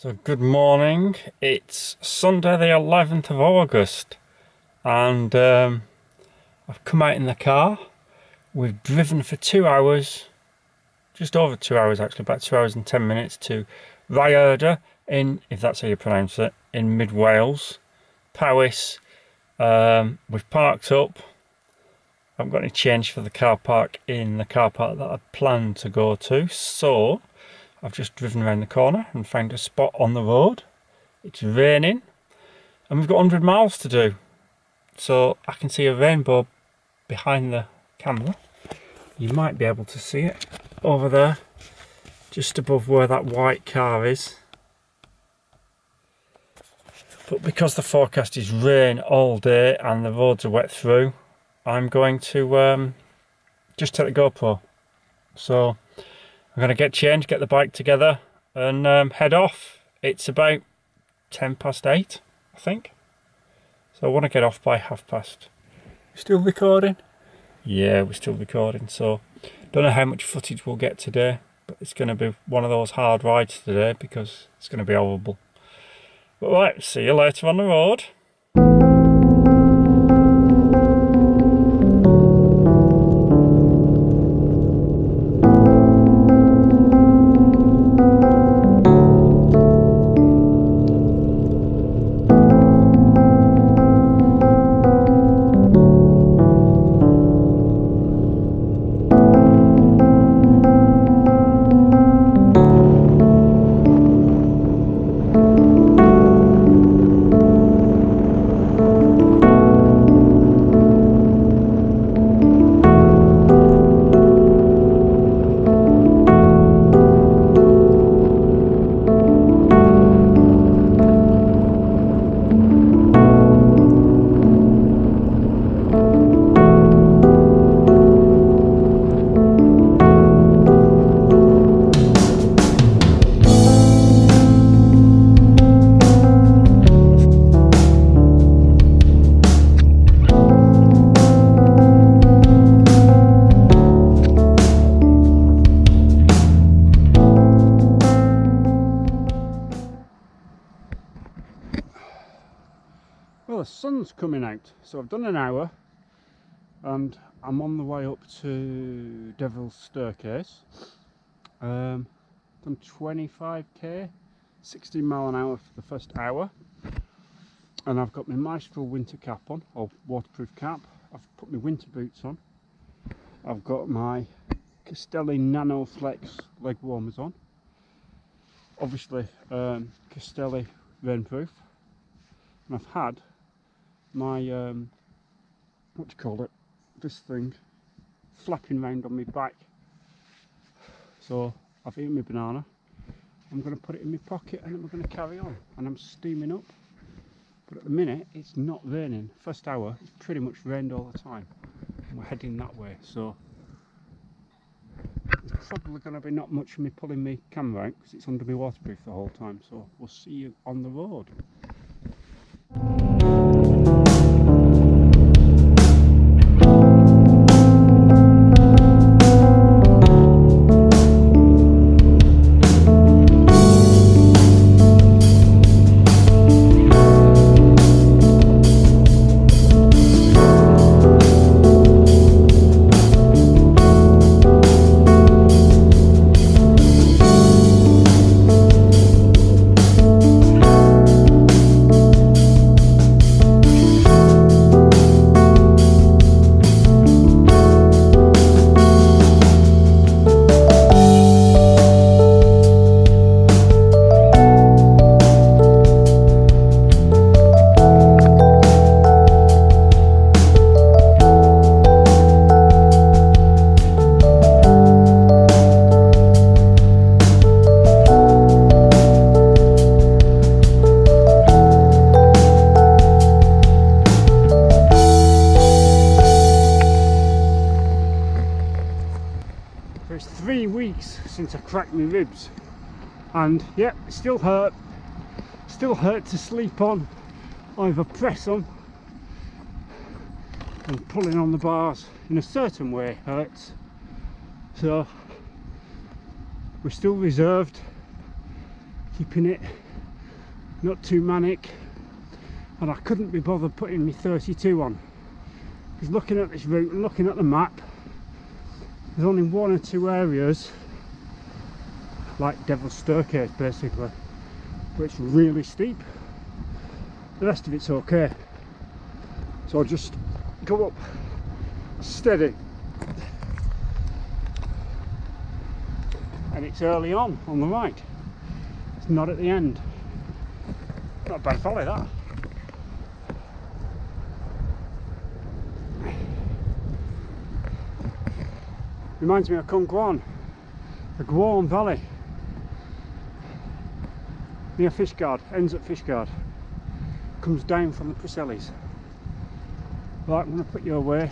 So good morning, it's Sunday the 11th of August and I've come out in the car. We've driven for 2 hours, just over 2 hours actually, about 2 hours and 10 minutes to Rhyerda in, if that's how you pronounce it, in mid Wales, Powys. We've parked up. I haven't got any change for the car park in the car park that I planned to go to, so I've just driven around the corner and found a spot on the road. It's raining and we've got 100 miles to do. So I can see a rainbow behind the camera. You might be able to see it over there, just above where that white car is. But because the forecast is rain all day and the roads are wet through, I'm going to just take the GoPro. So I'm going to get changed, get the bike together and head off. It's about 8:10, I think. So I want to get off by 8:30. Still recording? Yeah, we're still recording. So don't know how much footage we'll get today, but it's going to be one of those hard rides today because it's going to be horrible. But right, see you later on the road. Well, the sun's coming out, so I've done an hour and I'm on the way up to Devil's Staircase. Done 25k, 16 mile an hour for the first hour, and I've got my Maestro winter cap on, or waterproof cap. I've put my winter boots on. I've got my Castelli Nano Flex leg warmers on. Obviously Castelli rainproof, and I've had my what do you call it, this thing flapping round on my back. So I've eaten my banana, I'm going to put it in my pocket and then we're going to carry on, and I'm steaming up. But at the minute it's not raining. First hour it's pretty much rained all the time and we're heading that way, so there's probably going to be not much of me pulling my camera out because it's under my waterproof the whole time. So we'll see you on the road. It's 3 weeks since I cracked my ribs, and yeah, it still hurt to sleep on. Either press on and pulling on the bars in a certain way hurts, so we're still reserved, keeping it not too manic, and I couldn't be bothered putting me 32 on, because looking at this route and looking at the map, there's only 1 or 2 areas like Devil's Staircase basically, which is really steep. The rest of it's okay, so I'll just go up steady, and it's early on the right, it's not at the end. Not a bad valley that. Reminds me of Cwngwan, the Gwarm Valley near Fishguard, ends at Fishguard, comes down from the Preselles. Right, I'm going to put you away.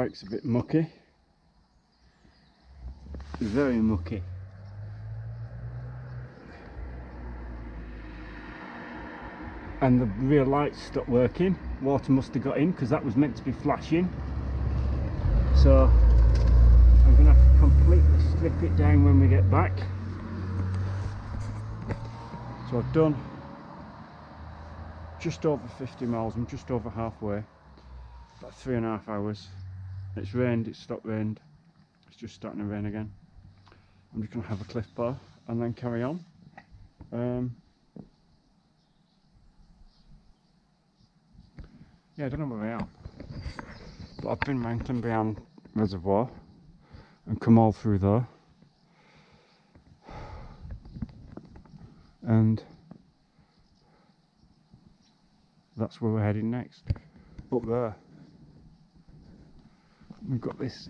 bike's a bit mucky, very mucky. And the rear lights stopped working. Water must have got in because that was meant to be flashing. So I'm going to have to completely strip it down when we get back. So I've done just over 50 miles. I'm just over halfway. About 3.5 hours. It's rained, it's stopped rained. It's just starting to rain again. I'm just going to have a Cliff Bar and then carry on. Yeah, I don't know where I am, but I've been round Llyn Brianne Reservoir and come all through there, and that's where we're heading next. Up there we've got this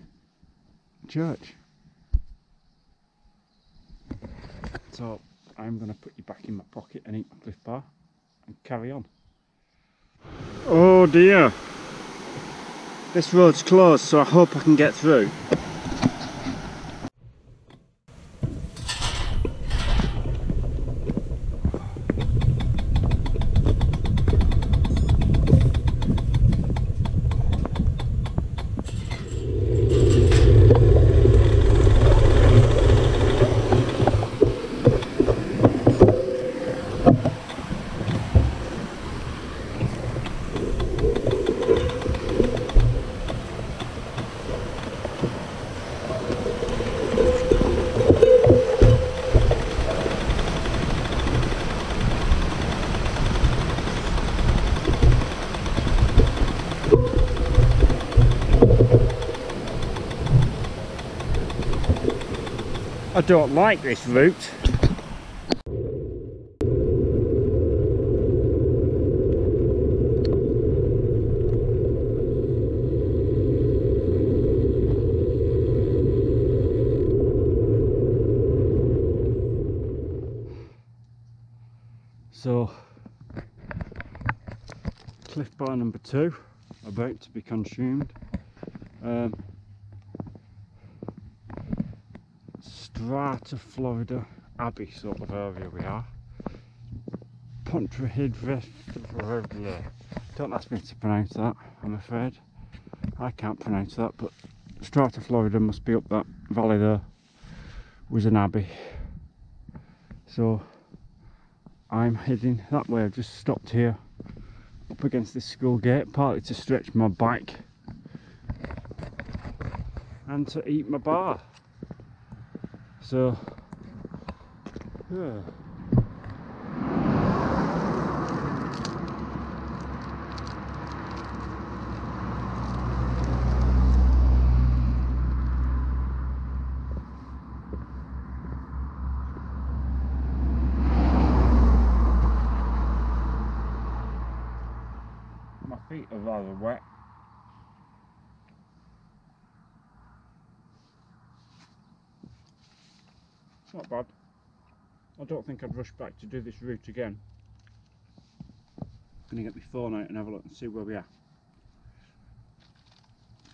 church, so I'm going to put you back in my pocket and eat my Cliff Bar and carry on. Oh dear, this road's closed, so I hope I can get through. I don't like this route. So, Cliff Bar number 2 about to be consumed. Strata, Florida Abbey sort of area we are. Don't ask me to pronounce that, I'm afraid. I can't pronounce that, but Strata, Florida must be up that valley there. Was an abbey. So I'm heading that way. I've just stopped here up against this school gate, partly to stretch my bike and to eat my bar. So, yeah. My feet are rather wet. Not bad. I don't think I'd rush back to do this route again. I'm going to get my phone out and have a look and see where we are.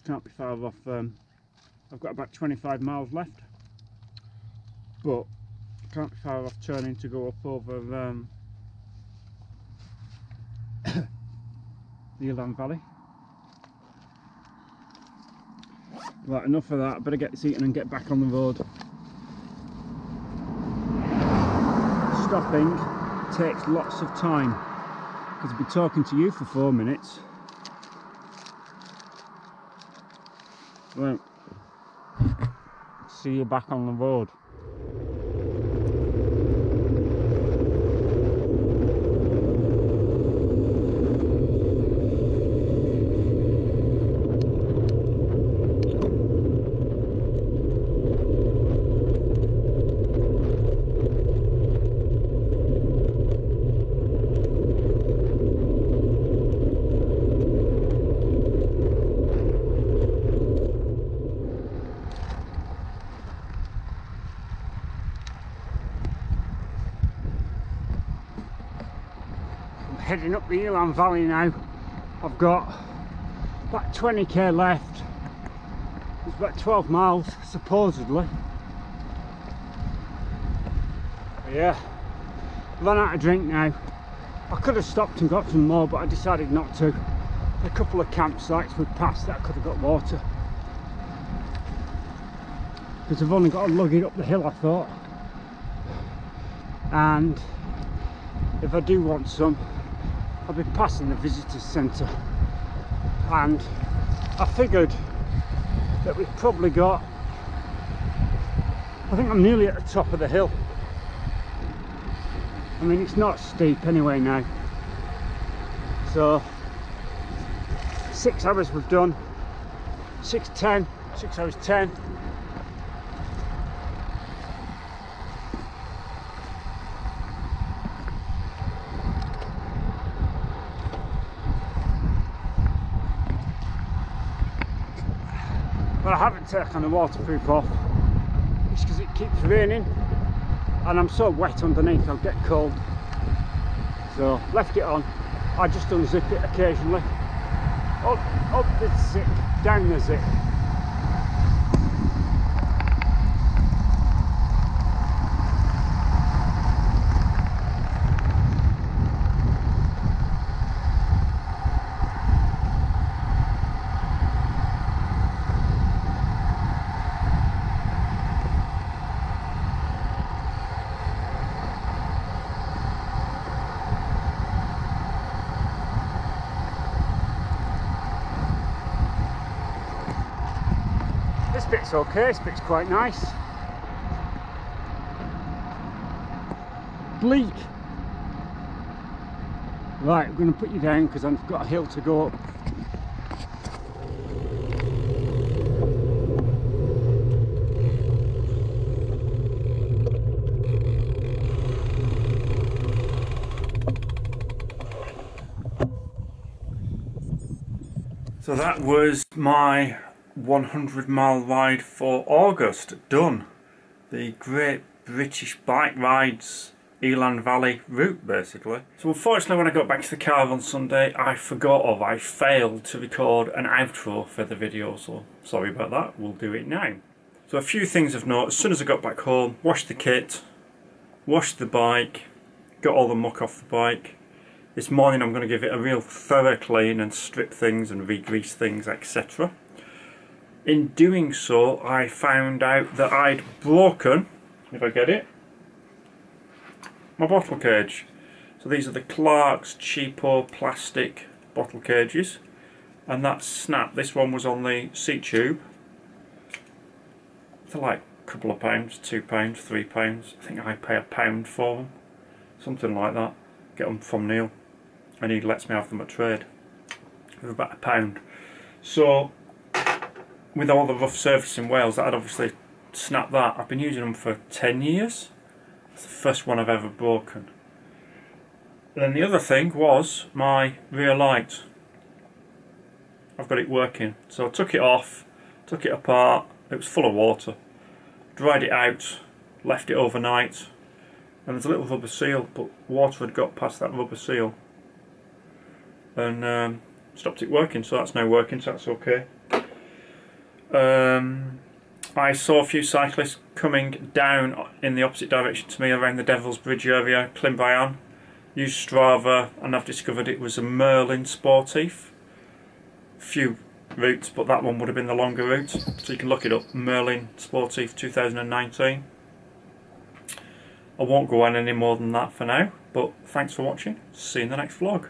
Can't be far off. I've got about 25 miles left, but can't be far off turning to go up over the Elan Valley. Right, enough of that. I better get this eaten and get back on the road. Stopping takes lots of time because I've been talking to you for 4 minutes. Well, see you back on the road. Heading up the Elan Valley now. I've got about 20k left about 12 miles supposedly. But yeah, run out of drink now. I could have stopped and got some more, but I decided not to. A couple of campsites we've passed that I could have got water, because I've only got to lug it up the hill, I thought. And if I do want some, I'll be passing the visitors centre, and I figured that we've probably got, I think I'm nearly at the top of the hill. I mean, it's not steep anyway now. So 6 hours we've done, 6 hours 10. But I haven't taken the waterproof off, just because it keeps raining and I'm so wet underneath I'll get cold. So left it on. I just unzip it occasionally. Up the zip, down the zip. This bit's okay, this bit's quite nice. Bleak. Right, I'm going to put you down because I've got a hill to go up. So that was my 100-mile ride for August done. The Great British Bike Rides Elan Valley route, basically. So unfortunately, when I got back to the car on Sunday, I failed to record an outro for the video, so sorry about that. We'll do it now. So a few things of note. As soon as I got back home, washed the kit, washed the bike, got all the muck off the bike. This morning I'm going to give it a real thorough clean and strip things and re-grease things, etc. In doing so, I found out that I'd broken, if I get it, my bottle cage. So these are the Clark's cheapo plastic bottle cages, and that snapped. This one was on the seat tube. They're like a couple of pounds, £2, £3. I think I pay £1 for them, something like that. Get them from Neil, and he lets me have them at trade for about £1. So with all the rough surface in Wales, that had obviously snapped that. I've been using them for 10 years. It's the first one I've ever broken. And then the other thing was my rear light. I've got it working. So I took it off, took it apart, it was full of water. Dried it out, left it overnight, and there's a little rubber seal, but water had got past that rubber seal and stopped it working, so that's now working, so that's okay. I saw a few cyclists coming down in the opposite direction to me around the Devil's Bridge area, Llyn Brianne. Used Strava and I've discovered it was a Merlin Sportif. Few routes, but that one would have been the longer route, so you can look it up, Merlin Sportif 2019. I won't go on any more than that for now, but thanks for watching. See you in the next vlog.